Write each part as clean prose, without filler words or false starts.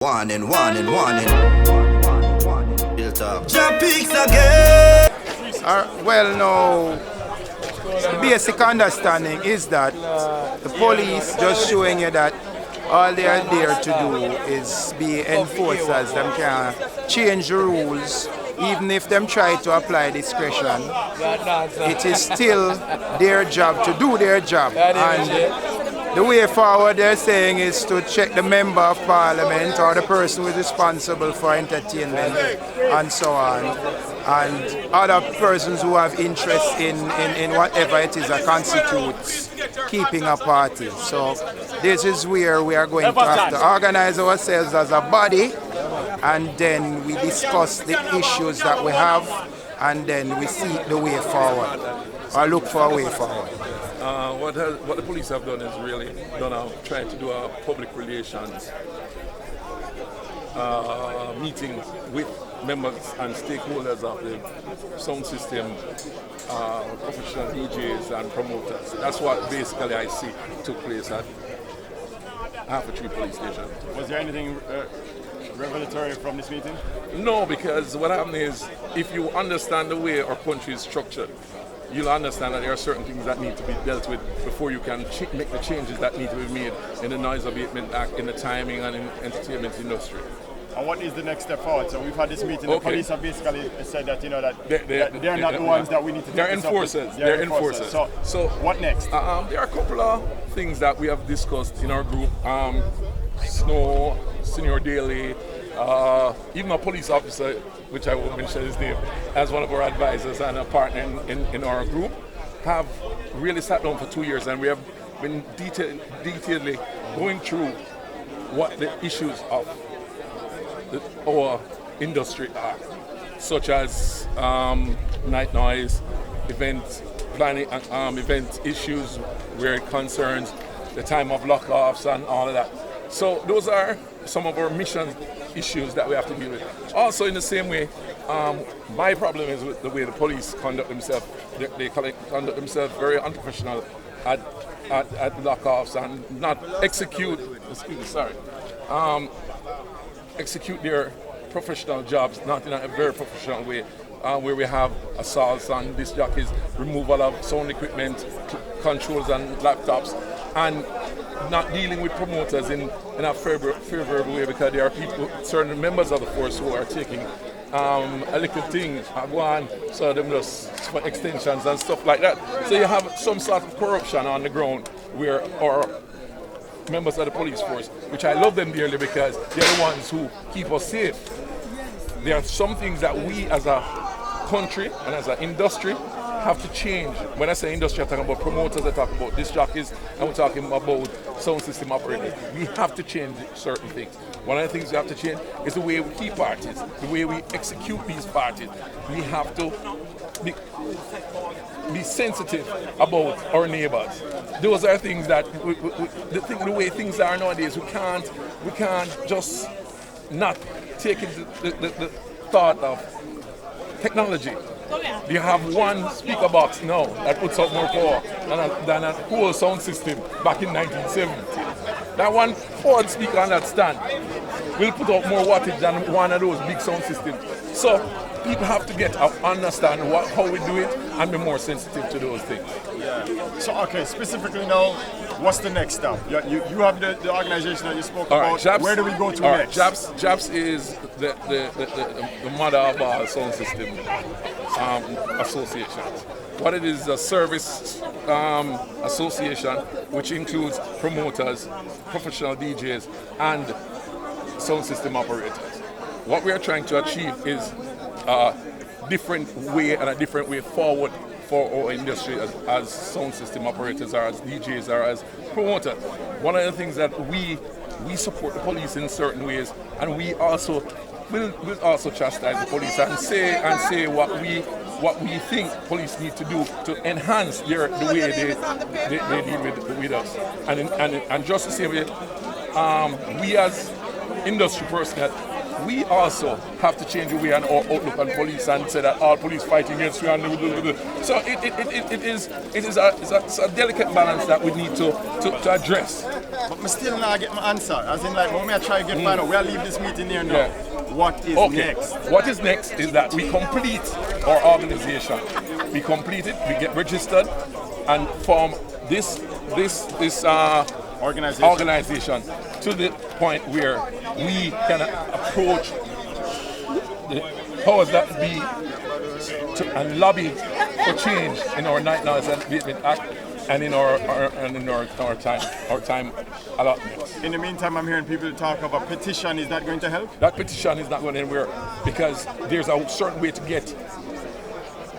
One and built up. Jump peaks again. Well, no. The basic understanding is that the police just showing you that all they are there to do is be enforcers. Them can change the rules. Even if them try to apply discretion, it is still their job to do their job. And the way forward, they're saying, is to check the member of parliament or the person who is responsible for entertainment and so on, and other persons who have interest in whatever it is that constitutes keeping a party. So this is where we are going to have to organize ourselves as a body, and then we discuss the issues that we have, and then we seek the way forward, or look for a way forward. What the police have done is really trying to do a public relations meeting with members and stakeholders of the sound system, professional DJs and promoters. That's what basically I see took place at Half a Tree Police Station. Was there anything revelatory from this meeting? No, because what happened is, if you understand the way our country is structured, you'll understand that there are certain things that need to be dealt with before you can make the changes that need to be made in the Noise Abatement Act, in the timing and in the entertainment industry. And what is the next step forward? So we've had this meeting. Okay. The police have basically said that they're not the ones that we need to. They're enforcers. They're enforcers. So what next? There are a couple of things that we have discussed in our group. Snow, Senior Daly, even a police officer, which I won't mention his name, as one of our advisors and a partner in our group, have really sat down for 2 years, and we have been detailedly going through what the issues of our industry are, such as night noise, event planning, event issues where it concerns the time of lockoffs and all of that. So those are some of our mission issues that we have to deal with. Also, in the same way, my problem is with the way the police conduct themselves. They conduct themselves very unprofessional at lockoffs and not execute their professional jobs, not in a very professional way, where we have assaults on disc jockeys, removal of sound equipment, controls and laptops, and not dealing with promoters in a favorable way, because there are people, certain members of the force, who are taking a little thing, go on, so them just for extensions and stuff like that. So you have some sort of corruption on the ground where our members of the police force, which I love them dearly because they're the ones who keep us safe. There are some things that we as a country and as an industry have to change. When I say industry, I'm talking about promoters, I'm talking about disc jockeys, and we're talking about sound system operators. We have to change certain things. One of the things we have to change is the way we keep parties, the way we execute these parties. We have to be sensitive about our neighbors. Those are things that the way things are nowadays, we can't just not take into the thought of technology. You have one speaker box now that puts out more power than a whole sound system back in 1970. That one Ford speaker on that stand will put out more wattage than one of those big sound systems. So people have to understand how we do it and be more sensitive to those things. Yeah. So okay, specifically now, what's the next step? You have the organization that you spoke about. JAPS, where do we go to next? JAPS is the mother of our sound system associations. What it is a service association which includes promoters, professional DJs, and sound system operators. What we are trying to achieve is a different way forward for our industry as sound system operators, or as DJs, or as promoters. One of the things that we support the police in certain ways, and we also will also chastise the police and say what we think police need to do to enhance the way they deal with us. And just the same way, we as industry personnel, we also have to change the way and our outlook on police and say that all police fighting against you. So it is a delicate balance that we need to address. But I still not get my answer. As in, like, when I try to get find out, we'll leave this meeting here now. What is next? What is next is that we complete our organization. We complete it, we get registered, and form this organization to the point where we can approach the powers that be and lobby for change in our Night Noise and Abatement Act and in our time allotments. In the meantime, I'm hearing people talk of a petition. Is that going to help? That petition is not going anywhere because there's a certain way to get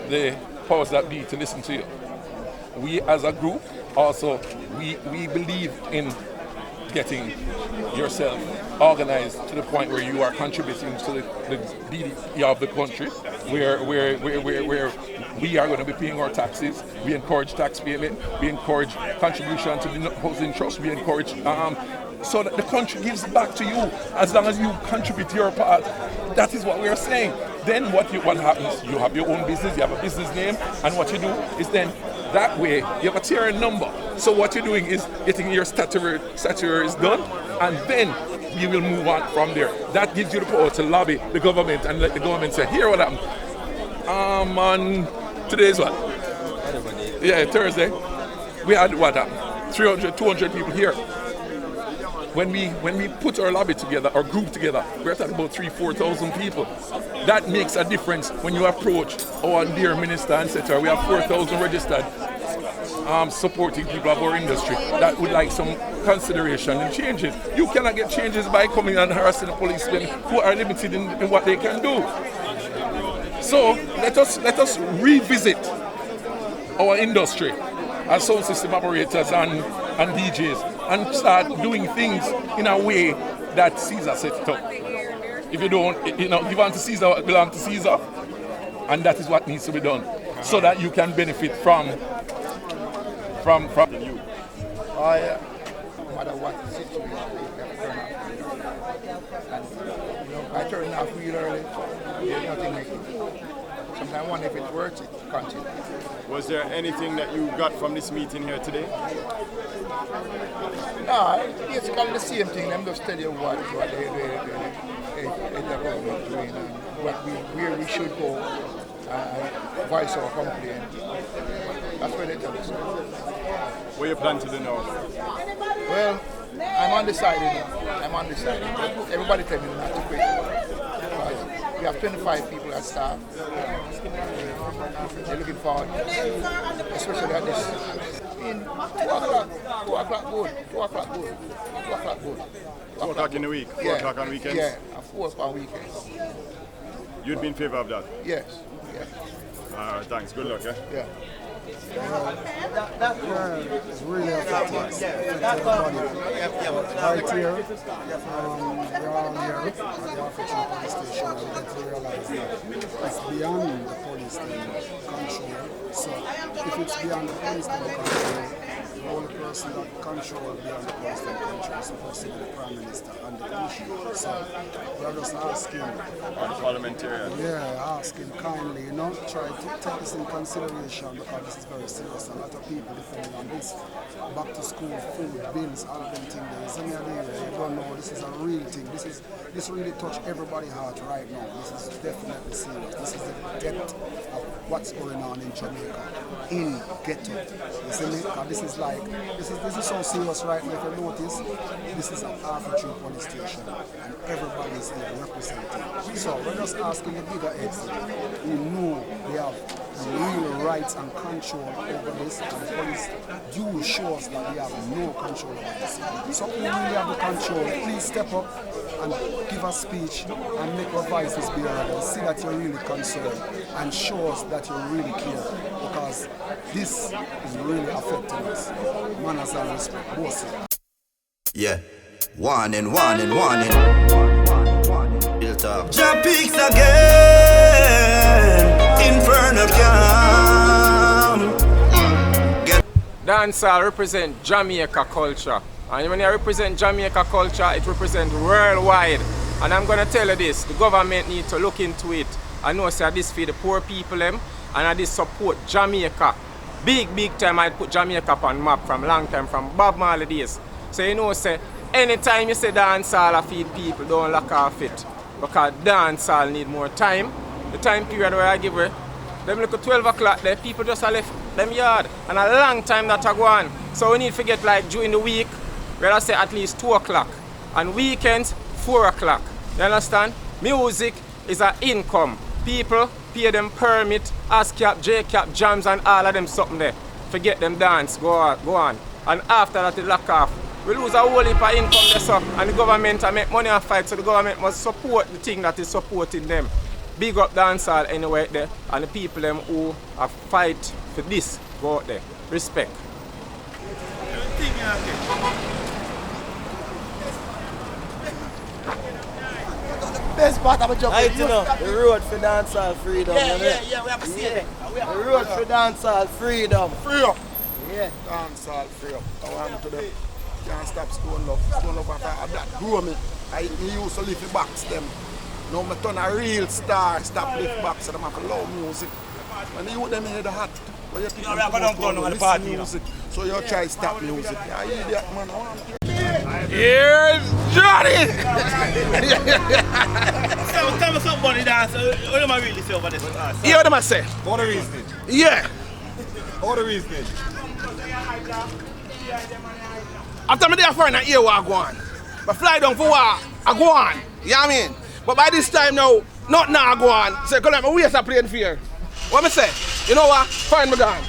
the powers that be to listen to you. We as a group also, we believe in getting yourself organized to the point where you are contributing to the GDP of the country, where we are going to be paying our taxes. We encourage tax payment. We encourage contribution to the housing trust. We encourage so that the country gives back to you as long as you contribute your part. That is what we are saying. Then what happens? You have your own business. You have a business name, and what you do is then that way you have a tier number. So what you're doing is getting your statutory is done, and then you will move on from there. That gives you the power to lobby the government and let the government say, here what happened. On today's what? Yeah, Thursday. We had what happened? 300, 200 people here. When we put our lobby together, our group together, we're at about 3,000-4,000 people. That makes a difference when you approach our dear minister and say to her, we have 4,000 registered supporting people of our industry that would like some consideration and changes. You cannot get changes by coming and harassing the policemen who are limited in what they can do. So let us revisit our industry as sound system operators and DJs and start doing things in a way that Caesar set it up. If you don't, give unto Caesar what belongs to Caesar, and that is what needs to be done, so that you can benefit from you. No matter what the situation is, I turn off real early, there's nothing making. Sometimes I wonder if it's worth it to continue. Was there anything that you got from this meeting here today? No, it's kind of the same thing. Them just tell you what the government doing and where we should go and voice our complaint. That's what they tell us. What you plan to do now? Well, I'm undecided. But everybody tell me not to quit. We have 25 people at staff. They're looking forward, especially at this. In 2 o'clock good. 2 o'clock good. 2 o'clock in the week? 4 o'clock on weekends? Yeah, 4 o'clock on weekends. You'd be in favor of that? Yes. All right, thanks. Good luck, Yeah. It's really affecting us. Everybody. Right here, we're all here at the African police station, and we get to realize that it's beyond the police control. So if it's beyond the police control, the only person that control beyond the police control is supposed to be the Prime Minister and the Commissioner. So we're just asking, the parliamentarian. Yeah, asking kindly, try to take this in consideration because this is very serious. A lot of people depending on this. Back to school, food, bills, all of them things. There's any idea, you don't know, this is a real thing. This really touched everybody's heart right now. This is definitely serious. This is the depth of what's going on in Jamaica, in ghetto. You see me? This is so serious right now. If you notice, this is an Arthur police station and everybody's here representing. So we're just asking the bigger heads who know they have real rights and control over this, and the police do show us that we have no control over this. So who really have the control, please step up and give a speech and make our voices be heard and see that you're really concerned and show us that you really care, because this is really affecting us. Manners and respect, both. Yeah, warning. Built up. Jump peaks again. Inferno camp. Dancehall represent Jamaica culture. And when I represent Jamaica culture, it represents worldwide. And I'm going to tell you this, the government needs to look into it. I know say this for the poor people them, and I this support Jamaica. Big time I put Jamaica on map from long time, from Bob Marley days. So you know, say, anytime you say dancehall I feed people, don't lock off it. Because dancehall need more time. The time period where I give her, them look at 12 o'clock there, people just are left them yard. And a long time that I go on. So we need to get like during the week, where I say at least 2 o'clock. And weekends, 4 o'clock. You understand? Music is an income. People pay them permit, ASCAP, JCAP, jams and all of them something there. Forget them dance, go on. And after that it lock off. We lose a whole heap of income there, so, and the government make money and fight, so the government must support the thing that is supporting them. Big up dancehall anywhere there, and the people them who are fight for this go out there. Respect. Best part of a job. Right, you know, the road for dancehall freedom. Yeah, we have to see it. The road for dancehall freedom. Free up. Yeah. Dancehall free up. I want to them. Can't stop Stone Love. Stone Love after that grew me. I used to lift the box them. Now I turn a real star, stop lift box, so them have to love music. When you them hear the hot, when you think you listen music, so you try to stop music. Yeah, idiot man. Here's Johnny! Tell me something about the dance. What am I really say over this? You hear them I say? What the reasoning? Yeah. What the reasoning? After me there find a ear what I go on. But fly down for what I go on. You know what I mean? But by this time now, not now I go on. Say, come on, my waist are playing fear. What me say? You know what? Find me gone.